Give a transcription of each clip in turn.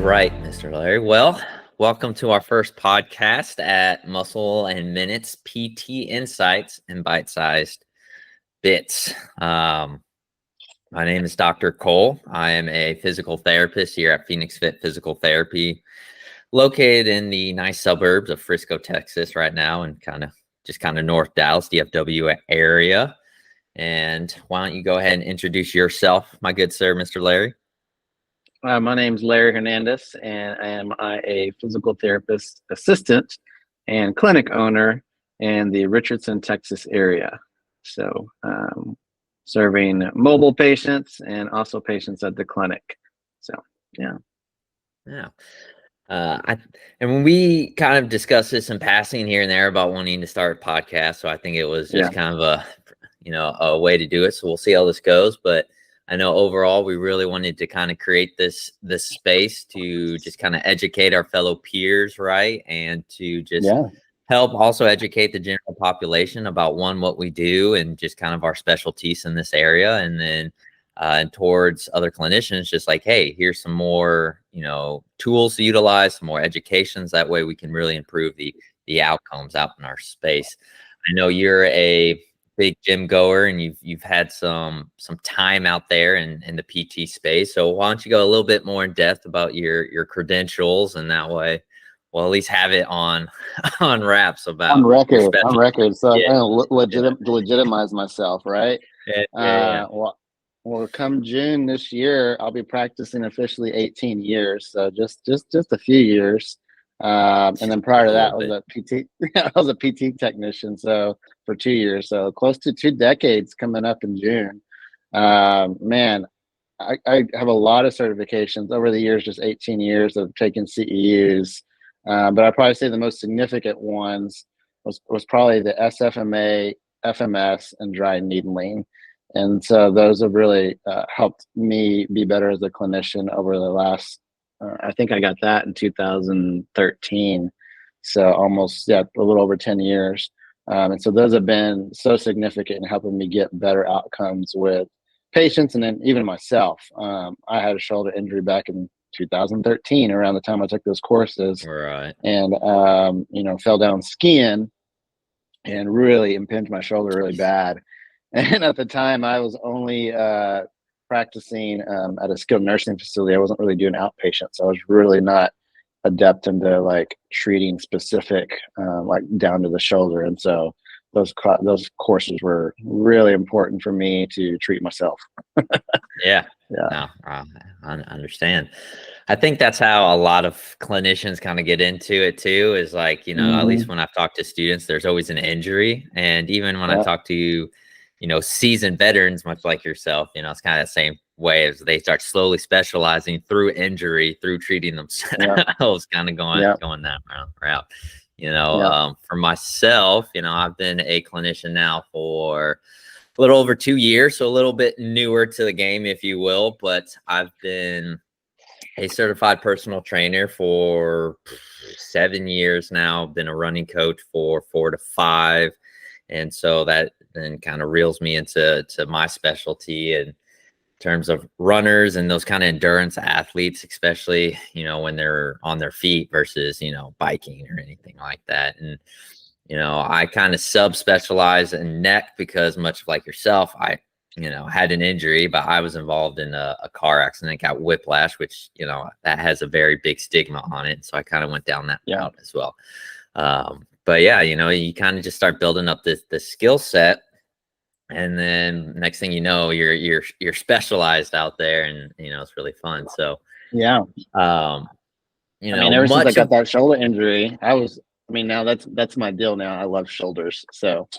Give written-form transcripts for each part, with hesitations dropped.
right, Mr. Larry. Well, welcome to our first podcast at Muscle and Minutes PT Insights and Bite-Sized Bits. My name is Dr. Cole. I am a physical therapist here at Phoenix Fit Physical Therapy, located in the nice suburbs of Frisco, Texas right now, and kind of North Dallas, DFW area. And why don't you go ahead and introduce yourself, my good sir, Mr. Larry? My name's Larry Hernandez, and I am a physical therapist assistant and clinic owner in the Richardson, Texas area. So, serving mobile patients and also patients at the clinic. So, yeah. And when we kind of discussed this in passing here and there about wanting to start a podcast, so I think it was just kind of a way to do it. So we'll see how this goes, but I know overall we really wanted to kind of create this space to just kind of educate our fellow peers, right? And to just help also educate the general population about what we do and just kind of our specialties in this area. And then and towards other clinicians, just like, hey, here's some more, tools to utilize, some more educations. That way we can really improve the outcomes out in our space. I know you're a big gym goer and you've had some time out there in the PT space. So why don't you go a little bit more in depth about your credentials, and that way we'll at least have it on wraps about on record. So I legitimize myself, right? Well, come June this year, I'll be practicing officially 18 years. So just a few years. And then prior to that, I was a PT technician. So for 2 years, so close to 2 decades coming up in June. Man, I have a lot of certifications over the years, just 18 years of taking CEUs. But I'd probably say the most significant ones was probably the SFMA, FMS, and dry needling. And so those have really helped me be better as a clinician over the last, I think I got that in 2013. So almost, a little over 10 years. And so those have been so significant in helping me get better outcomes with patients and then even myself. I had a shoulder injury back in 2013 around the time I took those courses. Right. And, fell down skiing and really impinged my shoulder really bad. And at the time, I was only practicing at a skilled nursing facility. I wasn't really doing outpatient, so I was really not adept into like treating specific, like down to the shoulder. And so those courses were really important for me to treat myself. No, I understand. I think that's how a lot of clinicians kind of get into it too. Is like, at least when I've talked to students, there's always an injury, and even when I talk to seasoned veterans, much like yourself, it's kind of the same way as they start slowly specializing through injury, through treating themselves, kind of going that route. For myself, I've been a clinician now for a little over 2 years, so a little bit newer to the game, if you will, but I've been a certified personal trainer for 7 years now, been a running coach for 4 to 5. And so that then kind of reels me into my specialty in terms of runners and those kind of endurance athletes, especially, when they're on their feet versus, biking or anything like that. And, I kind of subspecialize in neck because much like yourself, I, had an injury, but I was involved in a car accident, got whiplash, which, that has a very big stigma on it. So I kind of went down that route as well. But you kind of just start building up the skill set, and then next thing you know, you're specialized out there, and it's really fun. So ever since I got that shoulder injury, now that's my deal now. I love shoulders. So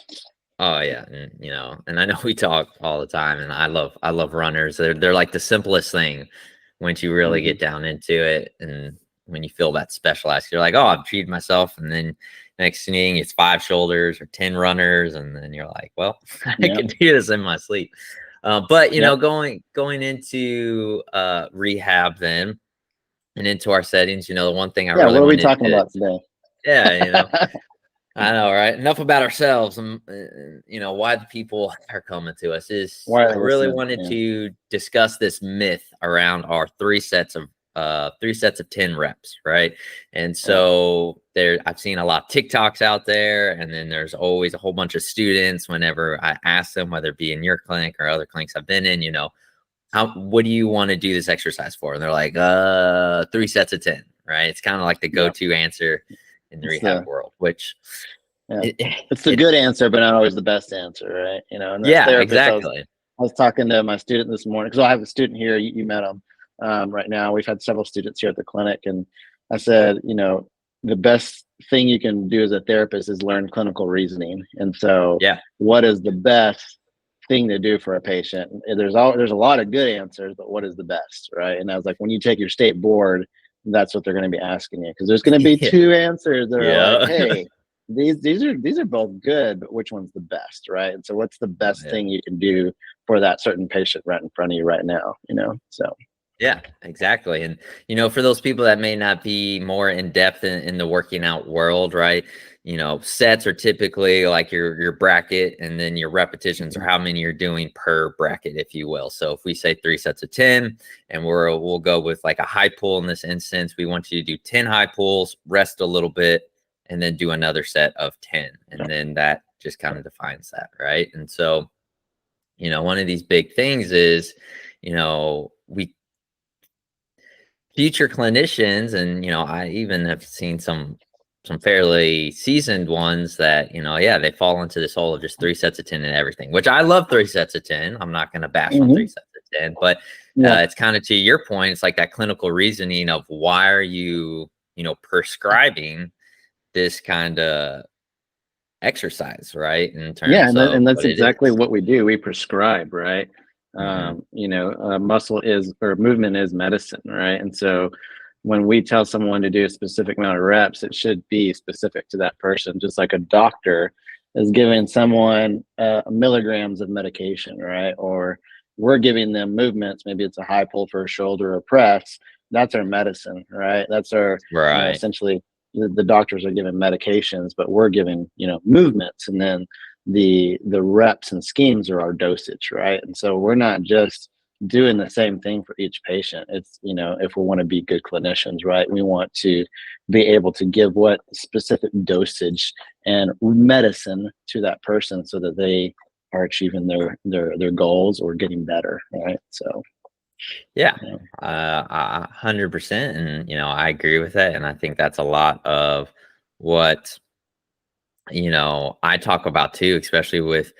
and I know we talk all the time, and I love runners. They're like the simplest thing once you really get down into it, and when you feel that specialized, you're like, oh, I've treated myself, and then next thing it's 5 shoulders or 10 runners, and then you're like, well, I can do this in my sleep. But going into rehab then and into our settings, the one thing I really what are we talking about today? I know, right? Enough about ourselves and why the people are coming to us is I really wanted to discuss this myth around our 3 sets of 3 sets of 10 reps, right? And so I've seen a lot of TikToks out there, and then there's always a whole bunch of students whenever I ask them, whether it be in your clinic or other clinics I've been in, what do you want to do this exercise for? And they're like, 3 sets of 10, right? It's kind of like the go-to answer in the rehab world, which it's the good answer, but not always the best answer, right? And exactly. I was talking to my student this morning, because I have a student here. You met him. Right now, we've had several students here at the clinic, and I said, the best thing you can do as a therapist is learn clinical reasoning. And so, what is the best thing to do for a patient? There's a lot of good answers, but what is the best, right? And I was like, when you take your state board, that's what they're going to be asking you, because there's going to be two answers that are like, hey, these are both good, but which one's the best, right? And so, what's the best thing you can do for that certain patient right in front of you right now? So. Yeah, exactly. And, for those people that may not be more in depth in the working out world, right? Sets are typically like your bracket, and then your repetitions are how many you're doing per bracket, if you will. So if we say 3 sets of 10, and we'll go with like a high pull in this instance, we want you to do 10 high pulls, rest a little bit, and then do another set of 10. And then that just kind of defines that, right? And so, one of these big things is, future clinicians, and I even have seen some fairly seasoned ones that they fall into this hole of just 3 sets of 10 and everything, which I love. 3 sets of 10, I'm not going to bash on 3 sets of 10, but it's kind of to your point, it's like that clinical reasoning of why are you prescribing this kind of exercise, right? In terms of and that's exactly what we do. We prescribe, right? Muscle or movement is medicine, right? And so when we tell someone to do a specific amount of reps, it should be specific to that person, just like a doctor is giving someone milligrams of medication, right? Or we're giving them movements. Maybe it's a high pull for a shoulder or press. That's our medicine, right? That's our essentially the doctors are giving medications, but we're giving movements, and then the reps and schemes are our dosage, right? And so we're not just doing the same thing for each patient. It's if we want to be good clinicians, right, we want to be able to give what specific dosage and medicine to that person so that they are achieving their goals or getting better, right? So 100%. And I agree with that, and I think that's a lot of what I talk about too, especially with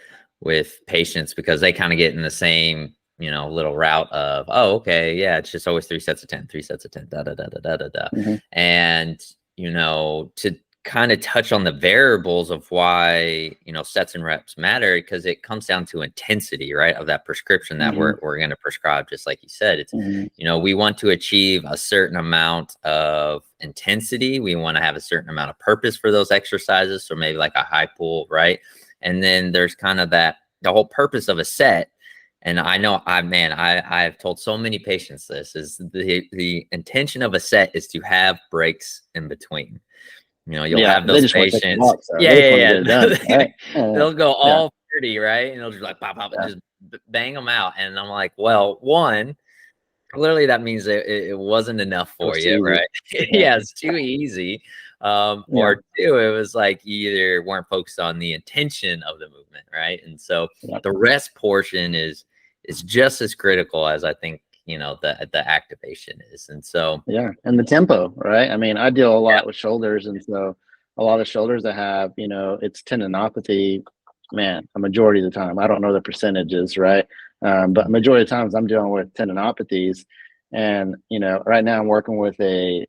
patients, because they kind of get in the same little route of, oh, okay, yeah, it's just always 3 sets of 10, 3 sets of 10, da da da da da da da. And to kind of touch on the variables of why sets and reps matter, because it comes down to intensity, right, of that prescription that we're going to prescribe. Just like you said, it's we want to achieve a certain amount of intensity, we want to have a certain amount of purpose for those exercises, so maybe like a high pull, right? And then there's kind of the whole purpose of a set. And I know I've told so many patients this is the intention of a set is to have breaks in between. You'll have those patients. They'll go all 30, right? And they'll just like pop, just bang them out. And I'm like, well, one, clearly that means it wasn't enough for you, right? It's too easy. Or two, it was like you either weren't focused on the intention of the movement, right? And so the rest portion is just as critical as I think the activation is. And so and the tempo, right? I mean, I deal a lot with shoulders, and so a lot of shoulders that have it's tendinopathy, man, a majority of the time, I don't know the percentages, right? But majority of the times I'm dealing with tendinopathies, and right now I'm working with a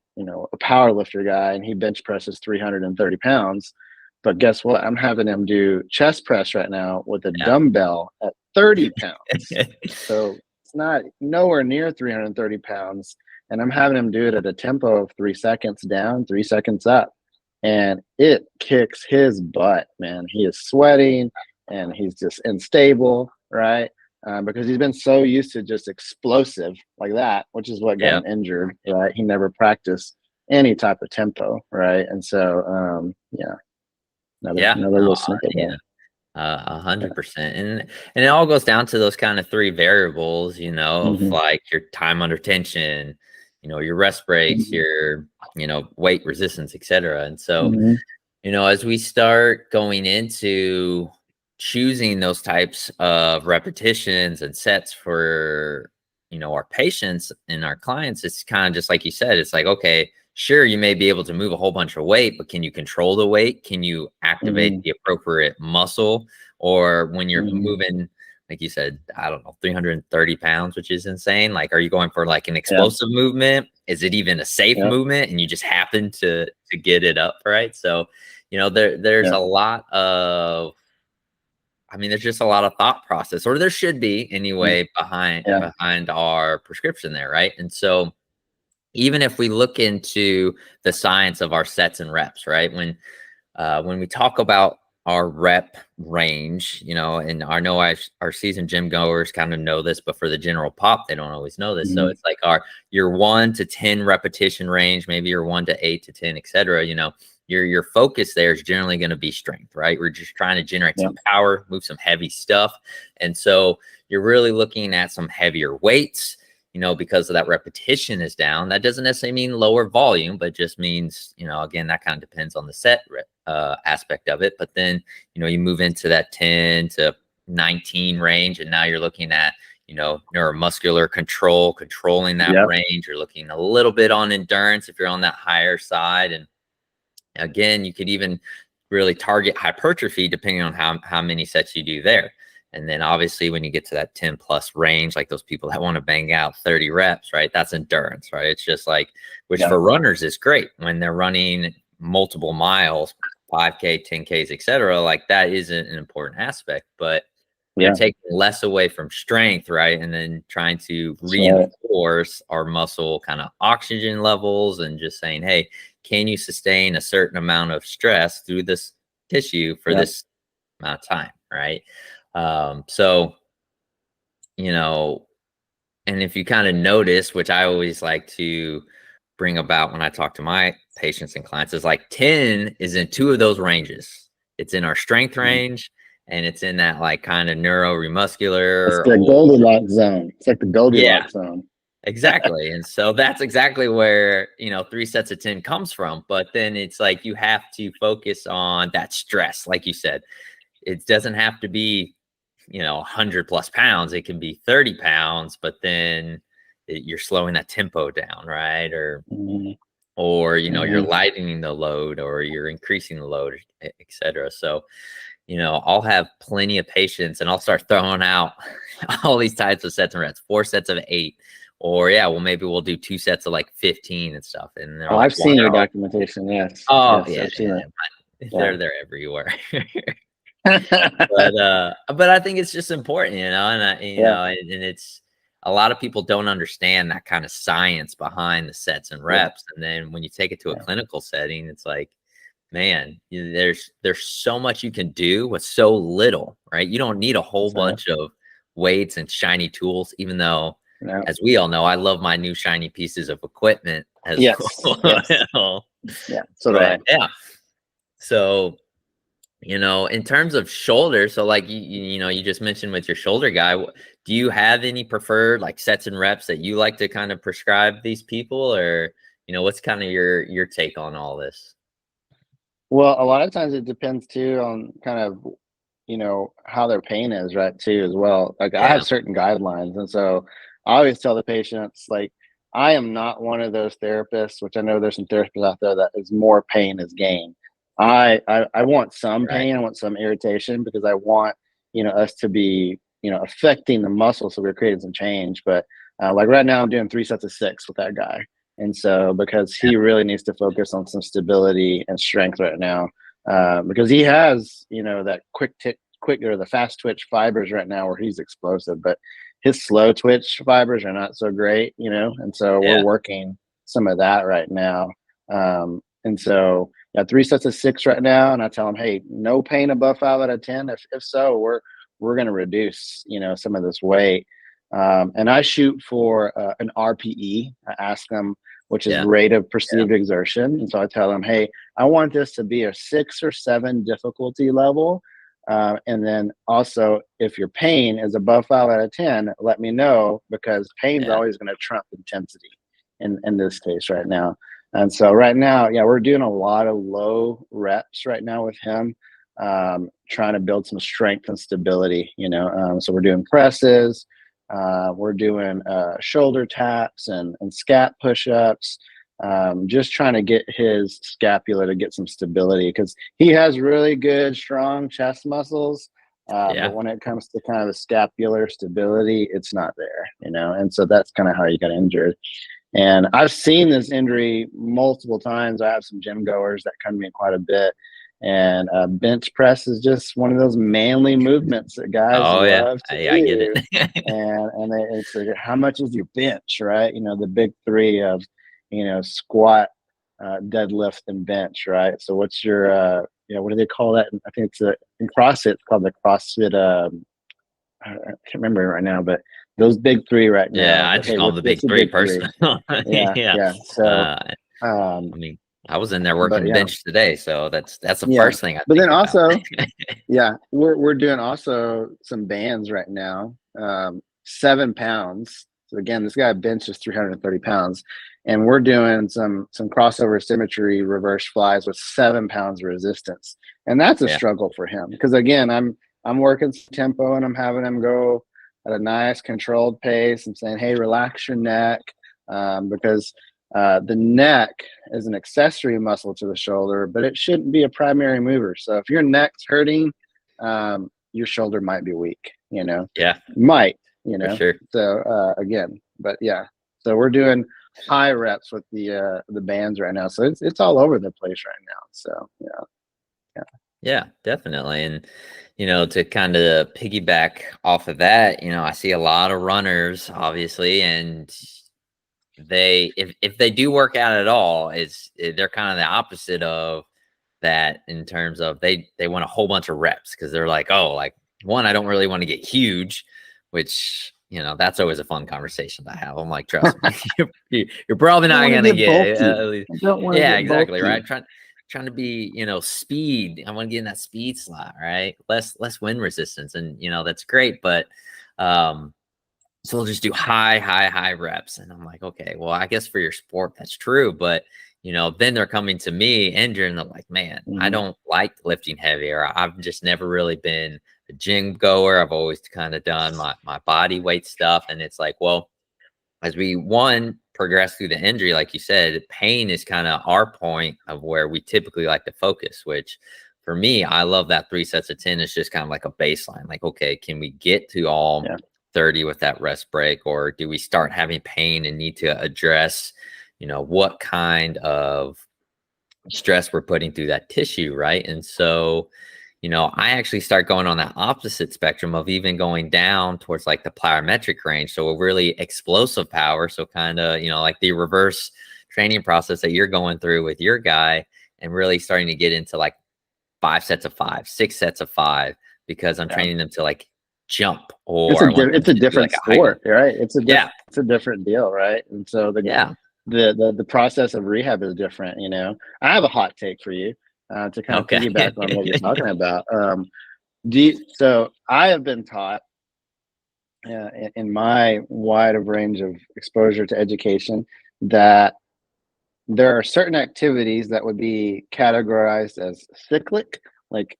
power lifter guy, and he bench presses 330 pounds. But guess what? I'm having him do chest press right now with a dumbbell at 30 pounds. So it's not nowhere near 330 pounds. And I'm having him do it at a tempo of 3 seconds down, 3 seconds up. And it kicks his butt, man. He is sweating and he's just unstable, right? Because he's been so used to just explosive like that, which is what got him injured, right? He never practiced any type of tempo, right? And so, another little snippet there. 100%. And it all goes down to those kind of 3 variables, of like your time under tension, your rest breaks, your, weight resistance, etc. And so, as we start going into choosing those types of repetitions and sets for, our patients and our clients, it's kind of just like you said, it's like, okay, sure, you may be able to move a whole bunch of weight, but can you control the weight? Can you activate the appropriate muscle? Or when you're moving, like you said, I don't know, 330 pounds, which is insane. Like, are you going for like an explosive movement? Is it even a safe movement? And you just happen to get it up, right? So, there's a lot of, there's just a lot of thought process, or there should be anyway, behind our prescription there, right? And so, even if we look into the science of our sets and reps, right? When we talk about our rep range, and I know our seasoned gym goers kind of know this, but for the general pop, they don't always know this. So it's like your 1 to 10 repetition range, maybe your 1 to 8 to 10, etc. Your focus there is generally going to be strength, right? We're just trying to generate some power, move some heavy stuff. And so you're really looking at some heavier weights, because of that repetition is down. That doesn't necessarily mean lower volume, but just means, again, that kind of depends on the set aspect of it. But then, you move into that 10 to 19 range, and now you're looking at, neuromuscular controlling that range. You're looking a little bit on endurance if you're on that higher side. And again, you could even really target hypertrophy depending on how many sets you do there. And then obviously when you get to that 10 plus range, like those people that want to bang out 30 reps, right? That's endurance, right? It's just like, which for runners is great when they're running multiple miles, 5K, 10Ks, etc. Like that is an important aspect, but taking less away from strength, right? And then trying to reinforce our muscle kind of oxygen levels and just saying, hey, can you sustain a certain amount of stress through this tissue for this amount of time, right? So, and if you kind of notice, which I always like to bring about when I talk to my patients and clients, is like 10 is in 2 of those ranges. It's in our strength range, and it's in that like kind of neuromuscular. It's the Goldilocks zone. It's like the Goldilocks zone. Exactly. And so that's exactly where, 3 sets of 10 comes from. But then it's like you have to focus on that stress, like you said. It doesn't have to be 100 plus pounds. It can be 30 pounds, but then you're slowing that tempo down, right? Or you're lightening the load, or you're increasing the load, etc. So I'll have plenty of patients, and I'll start throwing out all these types of sets and reps, 4 sets of 8, or maybe we'll do 2 sets of like 15 and stuff. And they're I've seen your documentation. Yes. Oh yes, yeah. They're everywhere. But I think it's just important, and it's a lot of people don't understand that kind of science behind the sets and reps. And then when you take it to a clinical setting, it's like, man, there's so much you can do with so little, right? You don't need a whole bunch of weights and shiny tools, even though, as we all know, I love my new shiny pieces of equipment as well. Yeah. So So, in terms of shoulder, so like you just mentioned with your shoulder guy, do you have any preferred like sets and reps that you like to kind of prescribe these people, or what's kind of your take on all this? Well, a lot of times it depends too on kind of how their pain is, right, too, as well. Like I have certain guidelines, and so I always tell the patients, like, I am not one of those therapists, which I know there's some therapists out there that is more pain is gain. I want some pain, I want some irritation, because I want us to be affecting the muscle, so we're creating some change. But like right now I'm doing 3 sets of 6 with that guy, and so because he really needs to focus on some stability and strength right now, because he has that quick or the fast twitch fibers right now where he's explosive, but his slow twitch fibers are not so great, and so we're working some of that right now. And so 3 sets of 6 right now, and I tell him, hey, no pain above 5 out of 10. If so, we're going to reduce some of this weight. And I shoot for an RPE. I ask them, which is rate of perceived exertion. And so I tell them, hey, I want this to be a 6 or 7 difficulty level. And then also, if your pain is above 5 out of 10, let me know, because pain's always going to trump intensity. in this case right now. And so right now, yeah, we're doing a lot of low reps right now with him, trying to build some strength and stability, so we're doing presses, we're doing shoulder taps and scap push-ups, just trying to get his scapula to get some stability, because he has really good, strong chest muscles. But when it comes to kind of the scapular stability, it's not there, and so that's kind of how he got injured. And I've seen this injury multiple times. I have some gym goers that come to me quite a bit. And bench press is just one of those manly movements that guys love to do. I get it. It's like, how much is your bench, right? The big three of, squat, deadlift, and bench, right? So what's your, what do they call that? I think in CrossFit, it's called the CrossFit. I can't remember right now, but those big three right now. Yeah, I just call them the big three personally. Yeah. So, I mean, I was in there working bench today, so that's the first thing I But think then about. also, we're doing also some bands right now, 7 pounds. So again, this guy benches 330 pounds, and we're doing some crossover symmetry reverse flies with 7 pounds of resistance, and that's a struggle for him, because again, I'm working some tempo and I'm having him go at a nice controlled pace. I'm saying, hey, relax your neck, because the neck is an accessory muscle to the shoulder, but it shouldn't be a primary mover. So if your neck's hurting, your shoulder might be weak, might, For sure. So again, but so we're doing high reps with the bands right now. So it's all over the place right now. So Yeah, definitely. And, to kind of piggyback off of that, I see a lot of runners, obviously, and if they do work out at all, they're kind of the opposite of that, in terms of they want a whole bunch of reps, because they're like, oh, like, one, I don't really want to get huge, which, that's always a fun conversation to have. I'm like, trust me, you're probably not gonna get exactly right. Trying to be, speed. I want to get in that speed slot, right? Less wind resistance, and that's great, but so we'll just do high reps. And I'm like, okay, well, I guess for your sport, that's true. But, then they're coming to me injured, and they're like, man, I don't like lifting heavier. I've just never really been a gym goer. I've always kind of done my body weight stuff. And it's like, well, as we progress through the injury, like you said, pain is kind of our point of where we typically like to focus, which for me, I love that 3 sets of 10. It's just kind of like a baseline. Like, okay, can we get to all 30 with that rest break, or do we start having pain and need to address, what kind of stress we're putting through that tissue, right? And so, I actually start going on that opposite spectrum of even going down towards like the plyometric range. So a really explosive power. So kind of, like the reverse training process that you're going through with your guy, and really starting to get into like 5 sets of 5, 6 sets of 5, because I'm training them to like jump, or it's a different sport, right? It's a different deal, right? And so the process of rehab is different. I have a hot take for you, to kind of piggyback on what you're talking about. So I have been taught, in my wide range of exposure to education, that there are certain activities that would be categorized as cyclic, like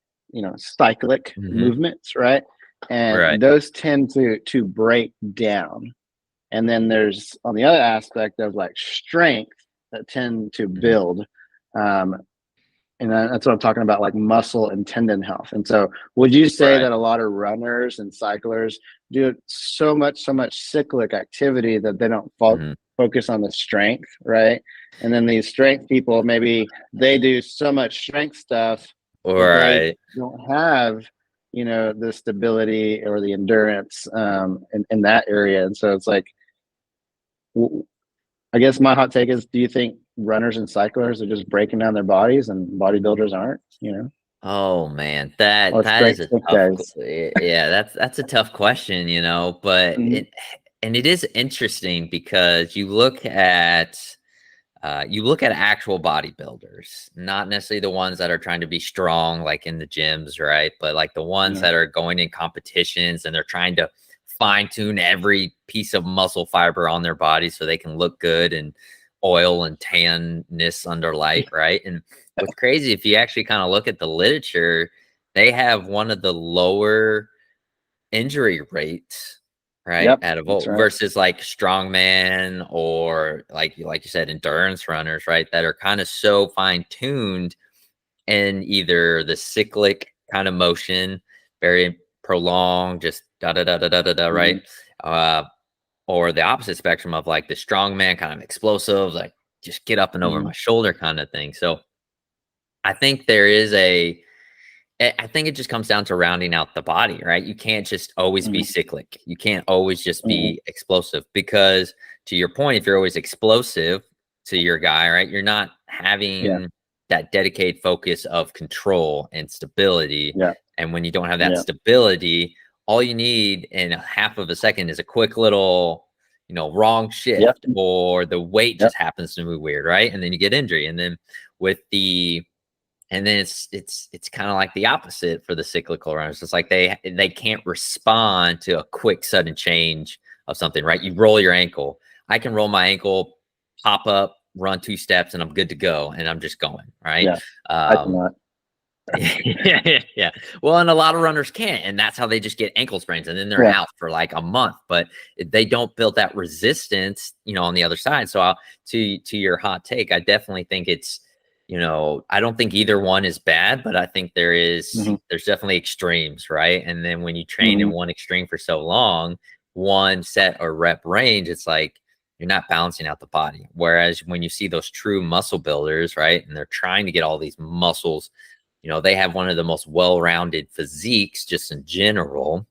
cyclic movements, right? And those tend to break down. And then there's, on the other aspect, of like strength, that tend to build. And that's what I'm talking about, like muscle and tendon health. And so would you say that a lot of runners and cyclers do so much cyclic activity that they don't focus on the strength, right? And then these strength people, maybe they do so much strength stuff, they don't have, the stability or the endurance in that area. And so it's like, I guess my hot take is, do you think runners and cyclers are just breaking down their bodies and bodybuilders aren't, Oh man, that is a tough, that's a tough question, but it is interesting, because you look at actual bodybuilders, not necessarily the ones that are trying to be strong, like in the gyms, right? But like the ones that are going in competitions, and they're trying to fine tune every piece of muscle fiber on their body so they can look good and oil and tanness under light, right? And what's crazy, if you actually kind of look at the literature, they have one of the lower injury rates, right? Yep, Out of that's all, right. versus like strongman or like you said, endurance runners, right? That are kind of so fine tuned in either the cyclic kind of motion, very prolonged, just da da da da da da da, right? Uh, or the opposite spectrum of like the strongman kind of explosive, like just get up and over my shoulder kind of thing. So I think there is I think it just comes down to rounding out the body, right? You can't just always be cyclic. You can't always just be explosive because, to your point, if you're always explosive to your guy, right, you're not Yeah, having that dedicated focus of control and stability. yeah, And when you don't have that yeah, stability, all you need in a half of a second is a quick little, wrong yep, shift, or the weight yep, just happens to move weird, right? And then you get injury. And then with the and then it's kind of like the opposite for the cyclical runners. It's like they can't respond to a quick sudden change of something, right? You roll your ankle. I can roll my ankle, pop up, run 2 steps, and I'm good to go, and I'm just going, right? yeah. I Um, cannot. yeah. Well, and a lot of runners can't, and that's how they just get ankle sprains, and then they're Yeah, out for like a month. But they don't build that resistance, on the other side. So, to your hot take, I definitely think it's, I don't think either one is bad, but I think there's definitely extremes, right? And then when you train in one extreme for so long, one set or rep range, it's like you're not balancing out the body. Whereas when you see those true muscle builders, right, and they're trying to get all these muscles, they have one of the most well-rounded physiques just in general,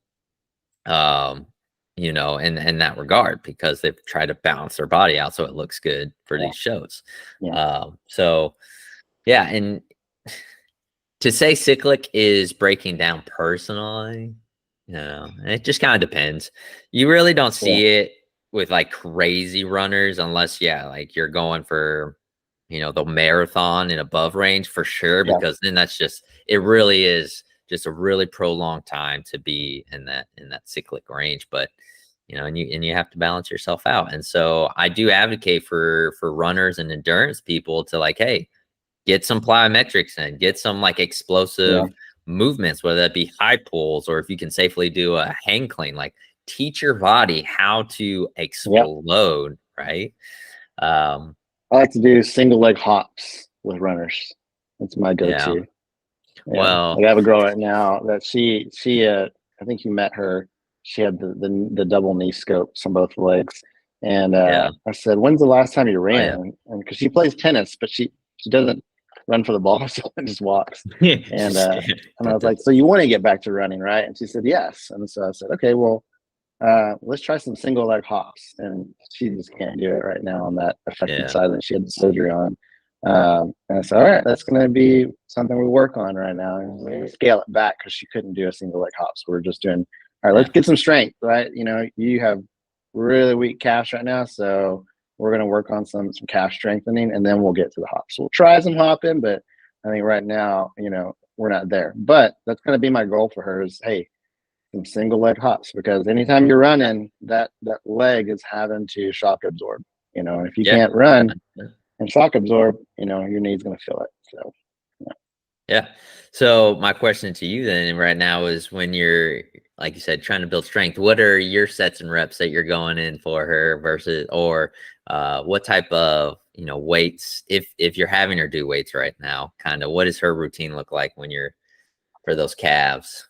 in that regard, because they've tried to balance their body out so it looks good for yeah, these shows. yeah, So yeah, and to say cyclic is breaking down personally, it just kind of depends. You really don't yeah, see it with like crazy runners unless, yeah, like you're going for, the marathon and above range for sure, yeah, because then it really is just a really prolonged time to be in that cyclic range. But and you have to balance yourself out. And so I do advocate for runners and endurance people to, like, hey, get some plyometrics in, get some like yeah, explosive movements, whether that be high pulls, or if you can safely do a hang clean, like teach your body how to yeah. explode, right? Um, I like to do single leg hops with runners. That's my yeah. go-to. Yeah, Well, like I have a girl right now that I think you met her. She had the double knee scopes on both legs, and yeah. I said, "When's the last time you Oh, yeah. ran?" And because she plays tennis, but she doesn't run for the ball, so she just walks. And I was like, "So you want to get back to running, right?" And she said, "Yes." And so I said, "Okay, well, let's try some single leg hops." And she just can't do it right now on that affected Yeah. side that she had the surgery on. And I said, all right, that's going to be something we work on right now. And we scale it back because she couldn't do a single leg hop. So we're just doing, all right, let's Yeah. get some strength, right? You have really weak calves right now. So we're going to work on some calf strengthening, and then we'll get to the hops. So we'll try some hopping, but I think right now, we're not there. But that's going to be my goal for her is, hey, some single leg hops, because anytime you're running, that leg is having to shock absorb. And if you Yeah. can't run and shock absorb, your knee's going to feel it. So Yeah. So my question to you then right now is, when you're, like you said, trying to build strength, what are your sets and reps that you're going in for her versus, or what type of, weights, if you're having her do weights right now, kind of what does her routine look like when you're for those calves?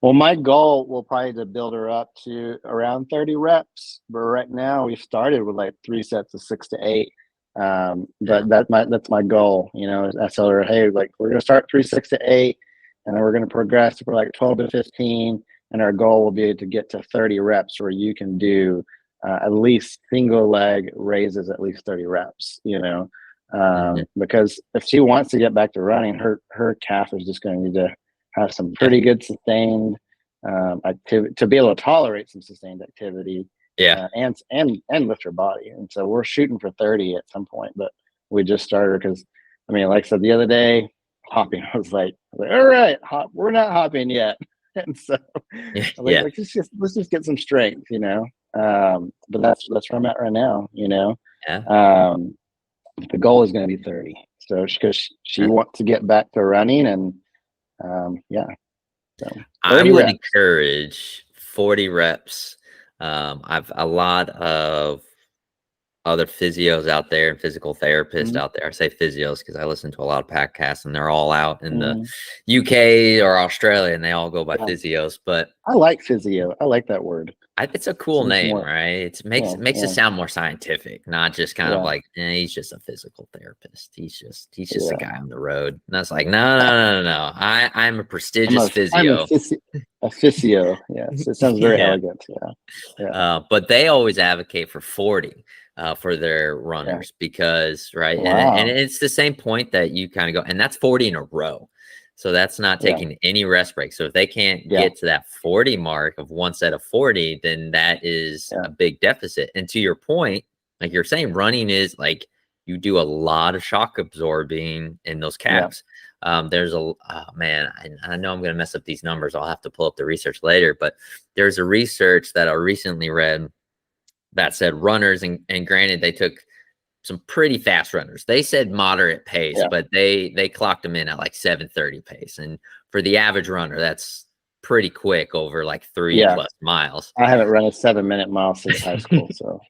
well, my goal will probably to build her up to around 30 reps. But right now we started with like 3 sets of 6 to 8. Yeah. But that's my goal. I tell her, hey, like we're gonna start 3, 6 to 8, and then we're gonna progress for like 12 to 15. And our goal will be to get to 30 reps where you can do at least single leg raises at least 30 reps, Hmm. because if she wants to get back to running, her calf is just going to need to have some Yeah. pretty good sustained activity to be able to tolerate some sustained activity, Yeah. and lift her body. And so we're shooting for 30 at some point, but we just started because, I mean, like I said the other day, hopping, I was like, all right, hop, we're not hopping yet. And so Yeah. I was Yeah. like let's just get some strength. But that's where I'm at right now. Yeah. The goal is going to be 30. So because she wants to get back to running, and yeah. So I 30 would reps. encourage 40 reps. I've a lot of other physios out there and physical therapists out there. I say physios because I listen to a lot of podcasts, and they're all out in the UK or Australia, and they all go by physios. But I like physio. I like that word. it's a cool Seems name, more, right? It makes it sound more scientific, not just kind of like, he's just a physical therapist. He's just a guy on the road. And that's like, no. I'm a prestigious physio. A physio. Yes, it sounds very elegant. But they always advocate for 40 for their runners because, right, and it's the same point that you kind of go, and that's 40 in a row. So that's not taking any rest breaks. So if they can't get to that 40 mark of one set of 40, then that is a big deficit. And to your point, like you're saying, running is like you do a lot of shock absorbing in those calves. There's man, I know I'm going to mess up these numbers. I'll have to pull up the research later, but there's a research that I recently read that said runners, and granted, they took some pretty fast runners. They said moderate pace, but they clocked them in at like 7:30 pace. And for the average runner, that's pretty quick over like 3+ miles. I haven't run a 7-minute mile since high school, so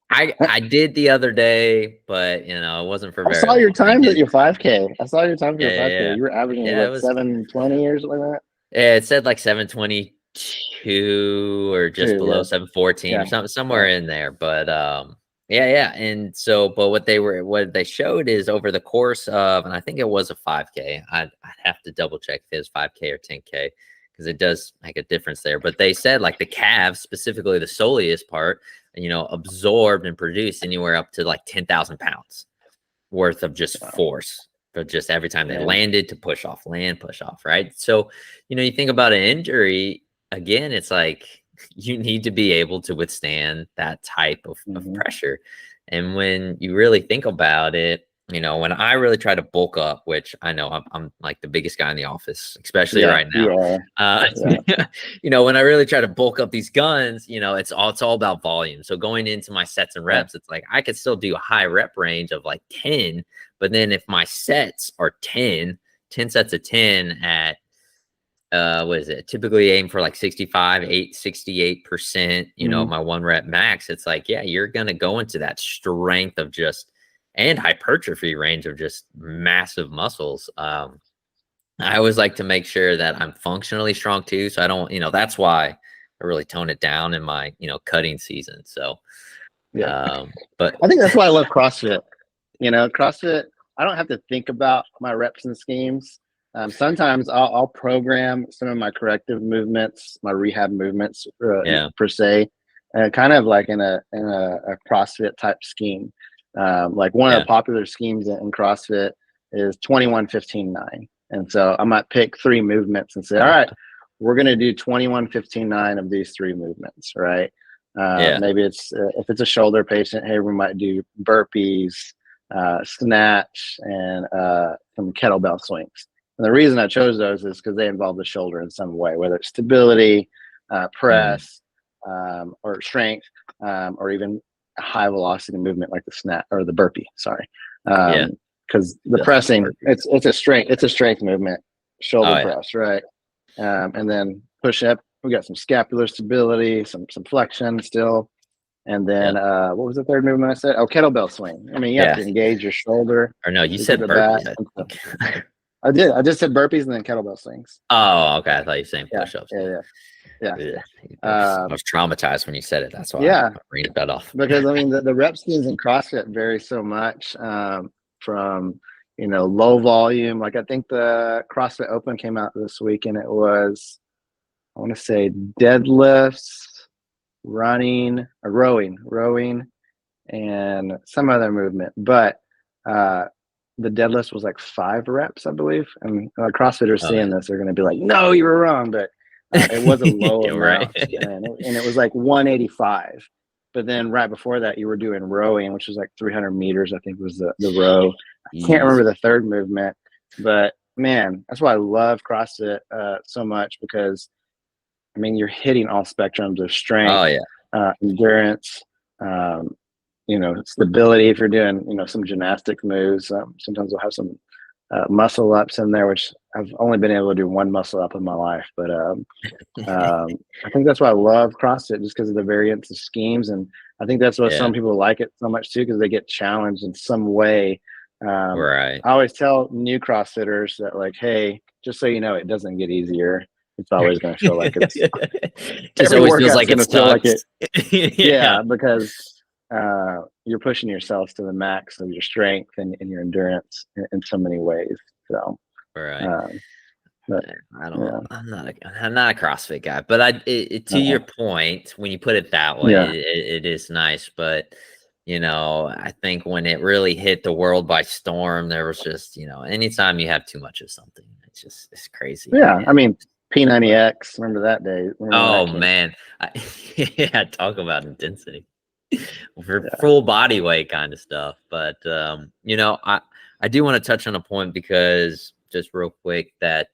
I did the other day, but it wasn't for very long. I saw your times at your 5K. I saw your time for your 5K. You were averaging it was 7:20 or something like that. Yeah, it said like 7:22 or just below 7:14 or something, somewhere in there. But and so, but what they showed is over the course of, and I think it was a 5K. I'd have to double check if it was 5K or 10K because it does make a difference there. But they said like the calves, specifically the soleus part, absorbed and produced anywhere up to like 10,000 pounds worth of just force. But just every time they landed to push off, right? So, you think about an injury, again, it's like you need to be able to withstand that type of pressure. And when you really think about it, when I really try to bulk up, which I know I'm like the biggest guy in the office, especially right now. When I really try to bulk up these guns, it's all about volume. So going into my sets and reps, it's like I could still do a high rep range of like 10, but then if my sets are 10 sets of 10 at what is it? Typically aim for like 68%, my 1 rep max. It's like, you're going to go into that strength of just, and hypertrophy range of just massive muscles. I always like to make sure that I'm functionally strong too. So I don't, that's why I really tone it down in my, cutting season. So, but I think that's why I love CrossFit. CrossFit, I don't have to think about my reps and schemes. Sometimes I'll program some of my corrective movements, my rehab movements per se, kind of like in a CrossFit type scheme. Like one of the popular schemes in CrossFit is 21-15-9. And so I might pick 3 movements and say, all right, we're going to do 21-15-9 of these 3 movements, right? Maybe it's if it's a shoulder patient, hey, we might do burpees, snatch, and some kettlebell swings. And the reason I chose those is because they involve the shoulder in some way, whether it's stability, press, or strength, or even a high velocity movement like the snatch or the burpee. Sorry, because the pressing it's a strength movement, shoulder press, right? And then push up. We got some scapular stability, some flexion still, and then what was the third movement I said? Oh, kettlebell swing. I mean, you have to engage your shoulder. Or no, you said burpees. I did. I just said burpees and then kettlebell swings. Oh, okay. I thought you were saying push-ups. Yeah. I was traumatized when you said it. That's why I read that off. Because I mean, the rep schemes in CrossFit vary so much from low volume. Like I think the CrossFit Open came out this week, and it was, I want to say, deadlifts, running, or rowing, and some other movement. But the deadlift was like 5 reps, I believe. And CrossFitters seeing this are going to be like, no, you were wrong. But it was a low amount. And it was like 185. But then right before that, you were doing rowing, which was like 300 meters, I think was the row. I can't remember the third movement. But, man, that's why I love CrossFit so much because, I mean, you're hitting all spectrums of strength, endurance, stability if you're doing, some gymnastic moves. Sometimes we'll have some muscle ups in there, which I've only been able to do one muscle up in my life. But I think that's why I love CrossFit, just because of the variance of schemes. And I think that's why Yeah. some people like it so much too, because they get challenged in some way. Right. I always tell new CrossFitters that, like, hey, just so you know, it doesn't get easier. It's always going to feel like it's Just every always feels workout's like going it to feel like sucks. it. Yeah. Yeah, because you're pushing yourself to the max of your strength and your endurance in so many ways. So, Right. um, but I don't. yeah, I'm not a CrossFit guy, but to your uh, point, when you put it that way, yeah, it is nice. But I think when it really hit the world by storm, there was just anytime you have too much of something, it's crazy. yeah. I And mean, P90X. Remember that day? Remember when that oh came? man, yeah, talk about intensity for Yeah. full body weight kind of stuff. But I do want to touch on a point because just real quick that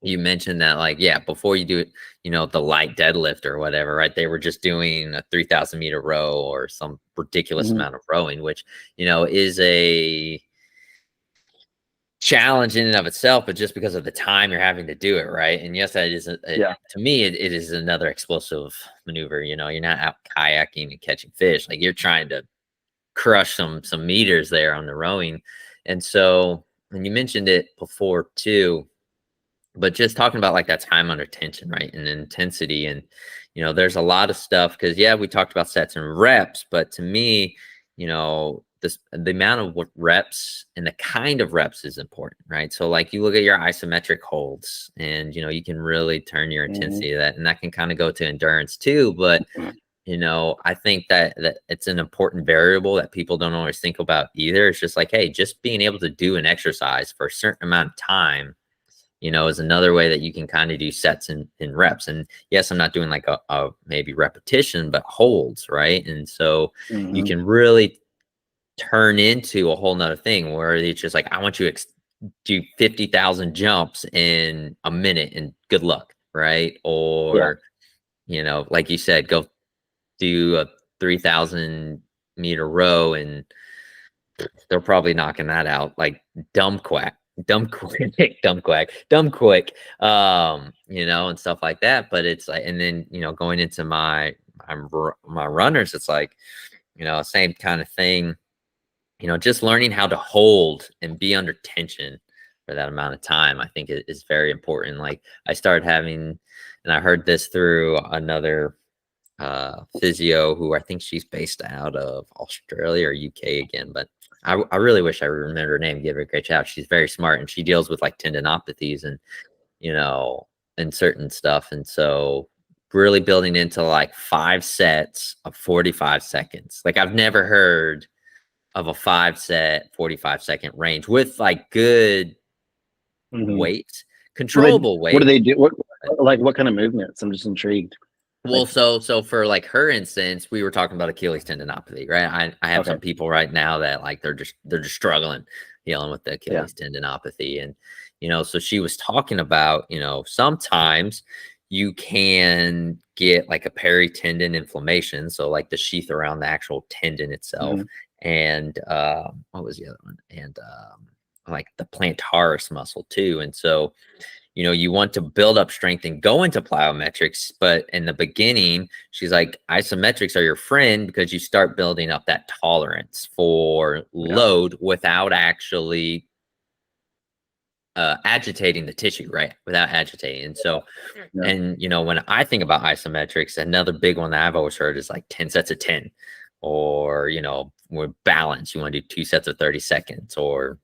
you mentioned that, like, yeah, before you do it, the light deadlift or whatever, right? They were just doing a 3,000-meter row or some ridiculous Hmm. amount of rowing, which, is a challenge in and of itself, but just because of the time you're having to do it, right? And yes, that is, Yeah. to me, it is another explosive maneuver. You're not out kayaking and catching fish. Like, you're trying to crush some meters there on the rowing. And so, and you mentioned it before too, but just talking about like that time under tension, right? And intensity. And, there's a lot of stuff because, yeah, we talked about sets and reps, but to me, the amount of reps and the kind of reps is important, right? So, like, you look at your isometric holds and, you can really turn your Hmm. intensity to that. And that can kind of go to endurance too. But, I think that it's an important variable that people don't always think about either. It's just like, hey, just being able to do an exercise for a certain amount of time, is another way that you can kind of do sets and reps. And yes, I'm not doing like a maybe repetition, but holds, right? And so you Hmm. can really turn into a whole nother thing where it's just like, I want you to do 50,000 jumps in a minute and good luck, right? Yeah. Or, like you said, go do a 3,000-meter row and they're probably knocking that out like dumb quack, dumb quick, dumb quack, dumb quick, and stuff like that. But it's like, and then going into my runners, it's like same kind of thing. Just learning how to hold and be under tension for that amount of time, I think is very important. Like, I started having, and I heard this through another physio who I think she's based out of Australia or UK again, but I really wish I remember her name. Give her a great shout. She's very smart and she deals with like tendinopathies and you know and certain stuff. And so really building into like 5 sets of 45 seconds. Like, I've never heard of a 5 set 45-second range with like good Hmm. weight, What controllable what do weight. they do? What kind of movements? I'm just intrigued. Well, Like, so for like her instance, we were talking about Achilles tendinopathy, right? I have okay. some people right now that like they're just struggling dealing with the Yeah. Achilles tendinopathy. And so she was talking about, sometimes you can get like a peritendon inflammation, so like the sheath around the actual tendon itself. Hmm. And what was the other one? And like the plantaris muscle too. And so you want to build up strength and go into plyometrics. But in the beginning, she's like, isometrics are your friend because you start building up that tolerance for Yeah. load without actually agitating the tissue, right? Without agitating. And so, Yeah. and when I think about isometrics, another big one that I've always heard is like 10 sets of 10, or, with balance, you want to do 2 sets of 30 seconds, or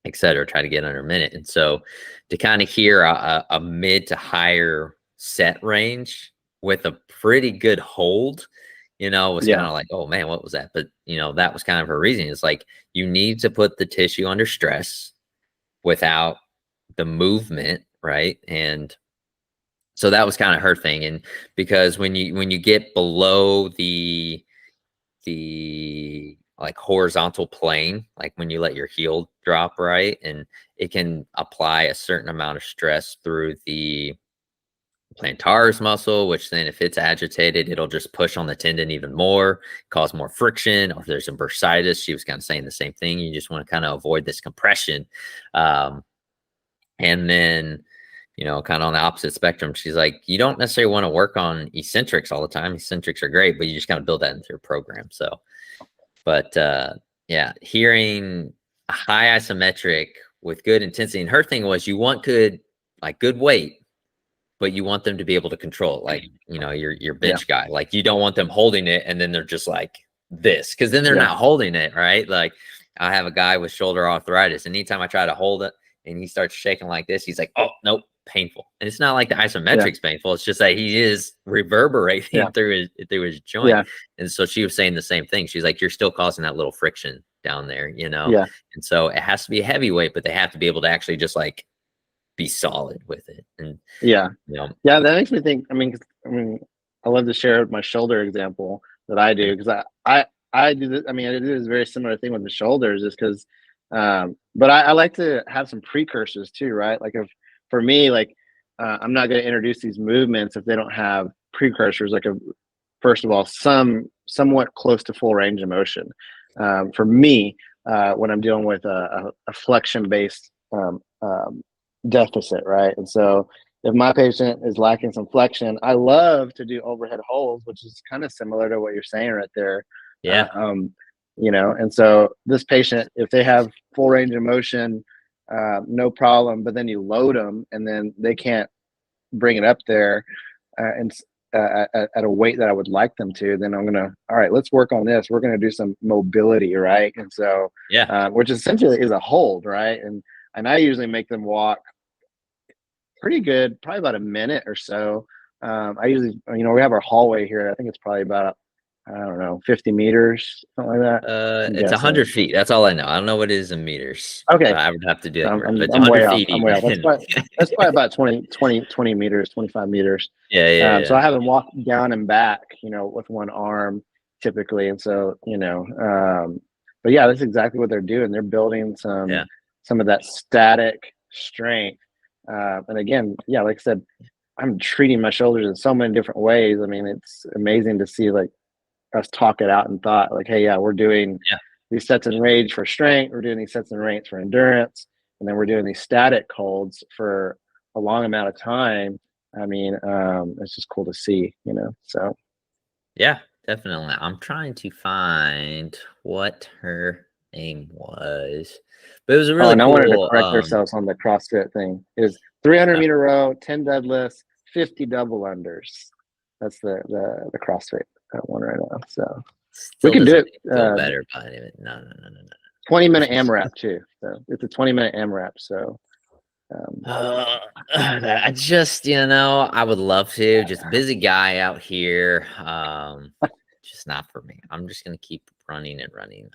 etc. Try to get under a minute. And so to kind of hear a mid to higher set range with a pretty good hold, was kind Yeah. of like, oh man, what was that? But that was kind of her reasoning. It's like, you need to put the tissue under stress without the movement, right? And so that was kind of her thing. And because when you get below the like horizontal plane, like when you let your heel drop, right, and it can apply a certain amount of stress through the plantaris muscle, which then if it's agitated, it'll just push on the tendon even more, cause more friction. Or if there's a bursitis, she was kind of saying the same thing. You just want to kind of avoid this compression. And then, kind of on the opposite spectrum, she's like, you don't necessarily want to work on eccentrics all the time. Eccentrics are great, but you just kind of build that into your program. So, but yeah, hearing a high isometric with good intensity. And her thing was, you want good weight, but you want them to be able to control it. Like, your bench guy, like you don't want them holding it and then they're just like this, because then they're not holding it, right? Like I have a guy with shoulder arthritis, and anytime I try to hold it and he starts shaking like this, he's like, oh, nope, painful. And it's not like the isometric's painful. It's just that he is reverberating through his joint. Yeah. And so she was saying the same thing. She's like, you're still causing that little friction down there, Yeah. And so it has to be a heavyweight, but they have to be able to actually just like be solid with it. And yeah, that makes me think. I mean, I love to share my shoulder example that I do, because I do this. I mean, I do this very similar thing with the shoulders, just because. But I like to have some precursors too, right? Like for me, like I'm not going to introduce these movements if they don't have precursors. Like first of all, somewhat close to full range of motion. For me, when I'm dealing with a flexion based deficit, right? And so if my patient is lacking some flexion, I love to do overhead holds, which is kind of similar to what you're saying right there. Yeah. And so this patient, if they have full range of motion, no problem, but then you load them and then they can't bring it up there and at a weight that I would like them to, then I'm gonna, all right, let's work on this. We're gonna do some mobility, right? And so which essentially is a hold, right? And I usually make them walk pretty good, probably about a minute or so. I usually, we have our hallway here. I think it's probably about, I don't know, 50 meters, something like that. It's 100 feet. That's all I know. I don't know what it is in meters. Okay. I would have to do that. I'm way off. I'm way off. That's probably about 20 meters, 25 meters. Yeah. So I have them walk down and back, with one arm typically. And so, but yeah, that's exactly what they're doing. They're building some of that static strength. And again, like I said, I'm treating my shoulders in so many different ways. I mean, it's amazing to see like us talk it out and thought like, hey, we're doing these sets in range for strength. We're doing these sets in range for endurance. And then we're doing these static holds for a long amount of time. I mean, it's just cool to see, so. Yeah, definitely. I'm trying to find what her name was, but it was a really cool. I wanted to correct ourselves on the CrossFit thing. It was 300 meter row, 10 deadlifts, 50 double unders. That's the CrossFit one right now. So still we can do it better by it. No. 20-minute AMRAP too. So it's a 20-minute AMRAP. So I just, I would love to. Just busy guy out here. Just not for me. I'm just gonna keep running and running.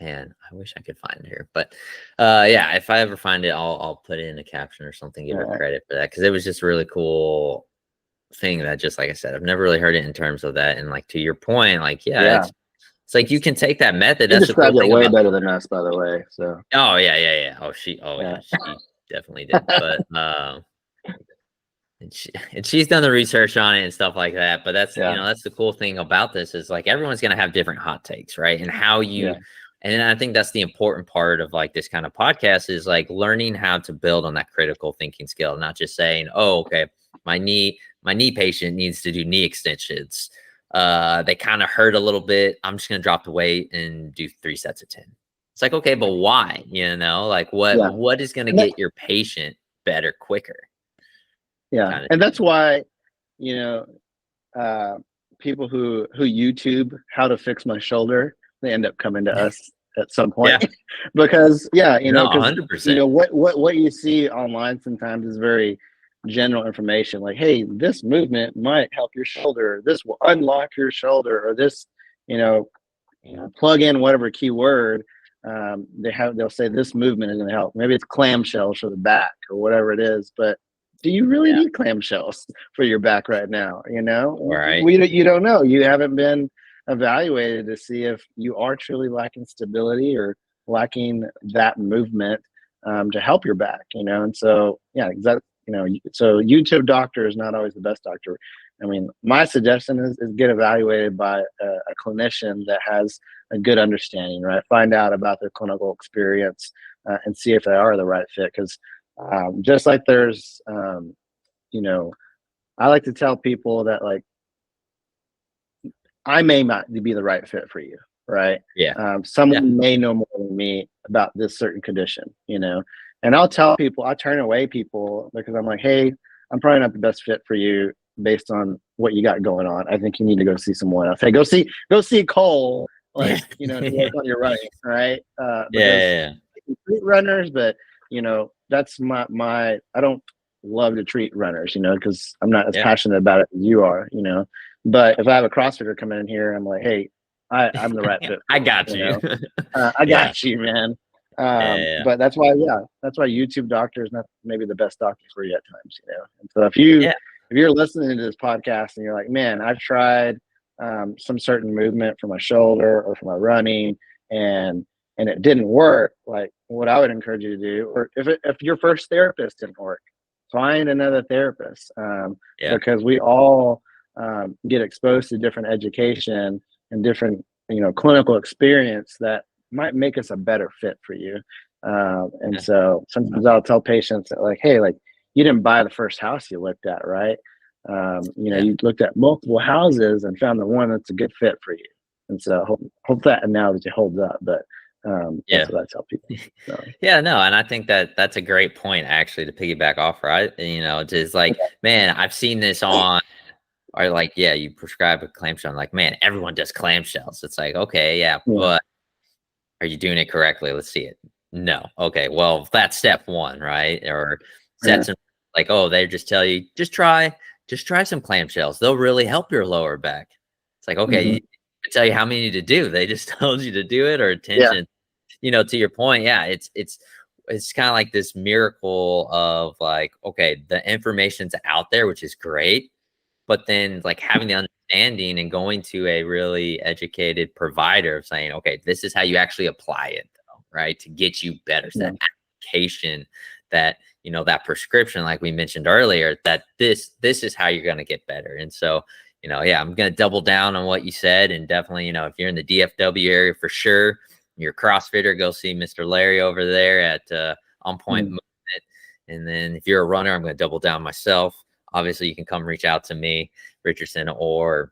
Man, I wish I could find her, but if I ever find it, I'll put it in a caption or something, give her credit for that, because it was just a really cool thing that, just like I said, I've never really heard it in terms of that. And like to your point, like it's like you can take that method. That's the cool thing way better than us, by the way. So yeah. She definitely did. But and she's done the research on it and stuff like that. But that's that's the cool thing about this, is like everyone's gonna have different hot takes, right? And how you and I think that's the important part of like this kind of podcast, is like learning how to build on that critical thinking skill, not just saying, oh, okay, my knee patient needs to do knee extensions. They kind of hurt a little bit. I'm just going to drop the weight and do 3 sets of 10. It's like, okay, but why? Like what is going to get your patient better quicker? Yeah. And that's why, people who YouTube how to fix my shoulder, they end up coming to us at some point. Because 100%. What you see online sometimes is very general information, like, hey, this movement might help your shoulder, this will unlock your shoulder, or this, plug in whatever keyword they'll say this movement is going to help. Maybe it's clamshells for the back or whatever it is, but do you really need clamshells for your back right now? Right. You don't know. You haven't been evaluated to see if you are truly lacking stability or lacking that movement to help your back, and so so YouTube doctor is not always the best doctor. I mean, my suggestion is get evaluated by a clinician that has a good understanding, right? Find out about their clinical experience and see if they are the right fit. Because just like there's, I like to tell people that, like, I may not be the right fit for you, right? Yeah. Someone may know more than me about this certain condition, and I'll tell people, I turn away people because I'm like, hey, I'm probably not the best fit for you based on what you got going on. I think you need to go see someone else. Hey, go see Cole, like, to work on your running, right? Because treat runners, but that's my I don't love to treat runners, because I'm not as passionate about it as you are, But if I have a CrossFitter come in here, I'm like, hey, I'm the right fit. I got you. I got you, man. But that's why YouTube doctor is not maybe the best doctor for you at times, And so if you're listening to this podcast and you're like, man, I've tried some certain movement for my shoulder or for my running, and it didn't work, like, what I would encourage you to do, or if your first therapist didn't work, find another therapist, because we all get exposed to different education and different clinical experience that might make us a better fit for you. So sometimes I'll tell patients that, like, hey, like, you didn't buy the first house you looked at, right? You looked at multiple houses and found the one that's a good fit for you. And so hope that analogy holds up, but that's what I tell people. So. No, and I think that's a great point, actually, to piggyback off, right? Just like, man, I've seen this on, or like, you prescribe a clamshell, like, man, everyone does clamshells. It's like, okay, but are you doing it correctly? Let's see it. No. Okay, well, that's step one, right? Or sets like, oh, they just tell you, just try some clamshells. They'll really help your lower back. It's like, okay, I tell you how many to do. They just told you to do it, or attention. To your point, it's kind of like this miracle of, like, okay, the information's out there, which is great, but then, like, having the understanding and going to a really educated provider of saying, okay, this is how you actually apply it, though, right? To get you better. So that application, that, that prescription, like we mentioned earlier, that this is how you're going to get better. And so, I'm going to double down on what you said. And definitely, if you're in the DFW area, for sure, you're a CrossFitter, go see Mr. Larry over there at On Point Movement. And then if you're a runner, I'm going to double down myself. Obviously, you can come reach out to me, Richardson, or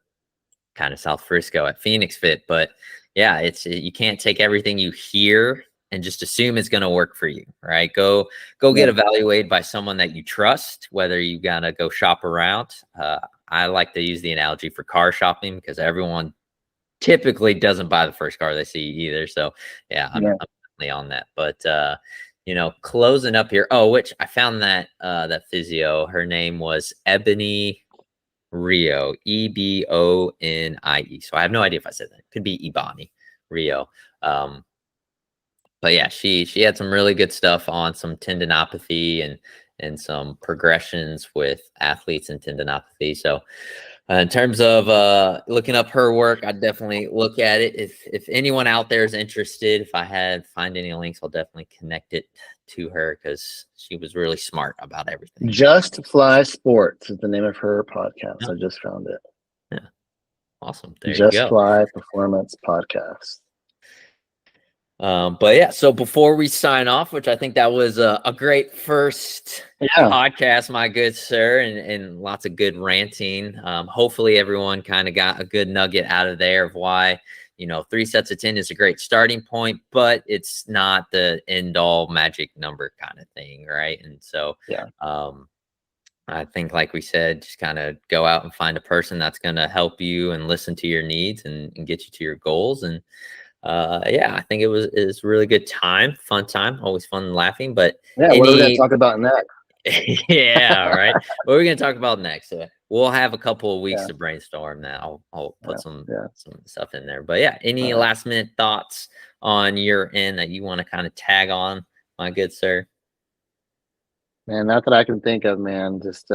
kind of South Frisco at Phoenix Fit. But you can't take everything you hear and just assume it's going to work for you, right? Go get evaluated by someone that you trust, whether you got to go shop around. I like to use the analogy for car shopping, because everyone typically doesn't buy the first car they see either. So I'm definitely on that. But closing up here. Oh, which I found that that physio, her name was Ebony Rio, Ebonnie. So I have no idea if I said that. Could be Ebony Rio. But she had some really good stuff on some tendinopathy and some progressions with athletes and tendinopathy. So in terms of looking up her work, I'd definitely look at it. If anyone out there is interested, if I find any links, I'll definitely connect it to her, because she was really smart about everything. Just Fly Sports is the name of her podcast. I just found it. Yeah. Awesome. There Just you go. Fly Performance Podcast. But so before we sign off, which I think that was a great first podcast, my good sir, and lots of good ranting. Hopefully everyone kind of got a good nugget out of there of why, 3 sets of 10 is a great starting point, but it's not the end all magic number kind of thing. Right. And so, I think, like we said, just kind of go out and find a person that's going to help you and listen to your needs and get you to your goals. And I think it was a really good time, fun time, always fun and laughing. But what are we going to talk about next? Right. What are we going to talk about next? We'll have a couple of weeks to brainstorm that. I'll put some stuff in there. But any last minute thoughts on your end that you want to kind of tag on, my good sir? Man, not that I can think of, man. Just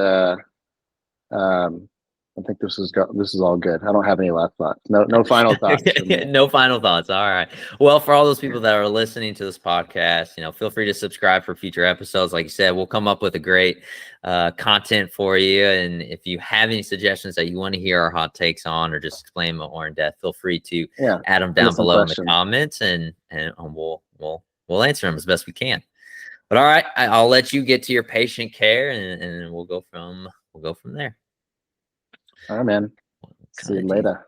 I think this is all good. I don't have any last thoughts. No final thoughts from me. No final thoughts. All right. Well, for all those people that are listening to this podcast, feel free to subscribe for future episodes. Like you said, we'll come up with a great content for you. And if you have any suggestions that you want to hear our hot takes on, or just explain more in depth, feel free to add them down below in the comments, and we'll answer them as best we can. But all right, I'll let you get to your patient care, and we'll go from there. All right, man. See you later.